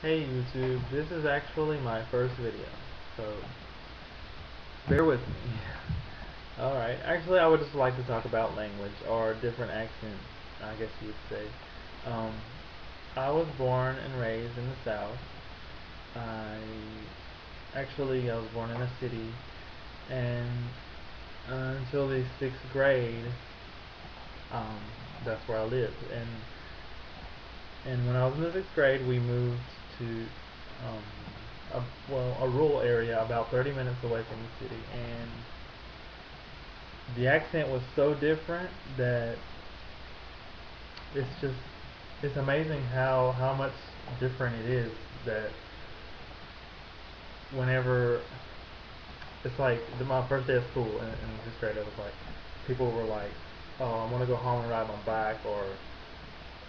Hey YouTube, this is actually my first video, so bear with me. Alright, actually I would just like to talk about language, or different accents, I guess you would say. Um, I was born and raised in the South. I I was born in a city, and until the 6th grade, um, that's where I lived. And when I was in the 6th grade, we moved to um, a rural area about 30 minutes away from the city, and the accent was so different that it's just it's amazing how much different it is. That whenever it's like my first day of school in 6th grade, it was like people were like, "Oh, I want to go home and ride my bike," or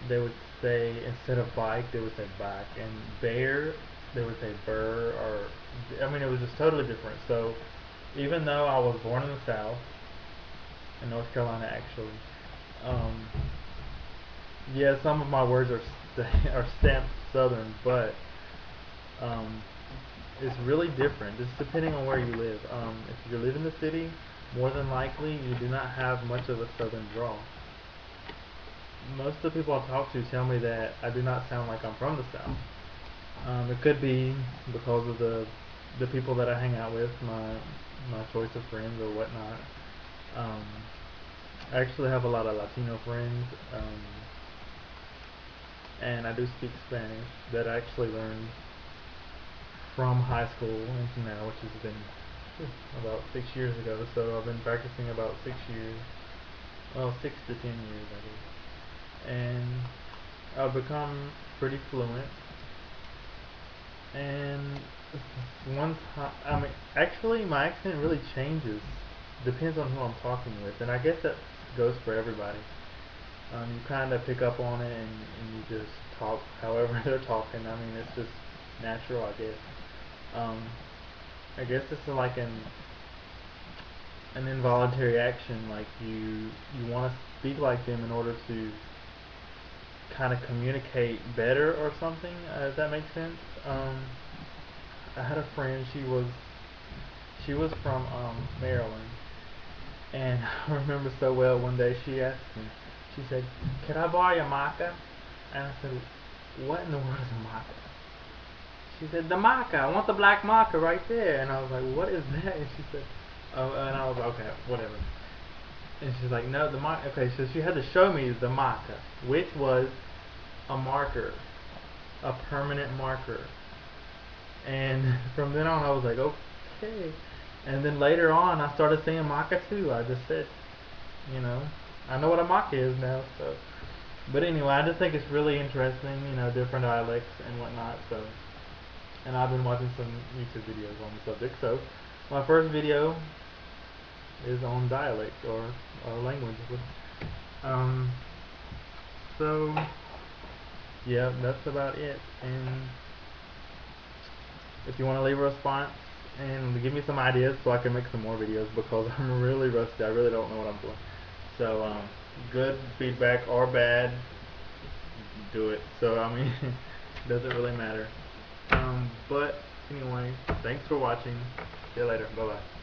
they would say, instead of bike, they would say bike, and bear, they would say burr, or I mean, it was just totally different. So even though I was born in the South, in North Carolina actually, um, yeah, some of my words are are stamped Southern, but um, it's really different, just depending on where you live. If you live in the city, more than likely you do not have much of a Southern drawl. Most of the people I talk to tell me that I do not sound like I'm from the South. It could be because of the people that I hang out with, my choice of friends or whatnot. Um, I actually have a lot of Latino friends, and I do speak Spanish that I actually learned from high school into now, which has been about 6 years ago. So I've been practicing about 6 years, well, 6 to 10 years, I guess, and I've become pretty fluent. And one time, I mean, actually, my accent really changes. Depends on who I'm talking with, and I guess that goes for everybody. You kind of pick up on it, and you just talk however they're talking. I mean, it's just natural, I guess. Um, I guess it's like an involuntary action. Like you want to speak like them in order to kind of communicate better or something. If that makes sense. I had a friend. She was from Maryland, and I remember so well. One day she asked me. She said, "Can I borrow your marker?" And I said, "What in the world is a marker?" She said, "The marker. I want the black marker right there." And I was like, "What is that?" And she said, "Oh," and I was like, "Okay, whatever." And she's like, "No, the marker." Okay, so she had to show me the marker, which was a marker, a permanent marker. And from then on, I was like, okay. And then later on, I started saying maca too. I just said, you know, I know what a maca is now. So, but anyway, I just think it's really interesting, different dialects and whatnot. So, and I've been watching some YouTube videos on the subject. So, my first video is on dialect or language. Um, so yeah, that's about it. And if you want to leave a response and give me some ideas so I can make some more videos, because I'm really rusty. I really don't know what I'm doing. So good feedback or bad, do it. So I mean, it doesn't really matter. But anyway, thanks for watching. See you later. Bye bye.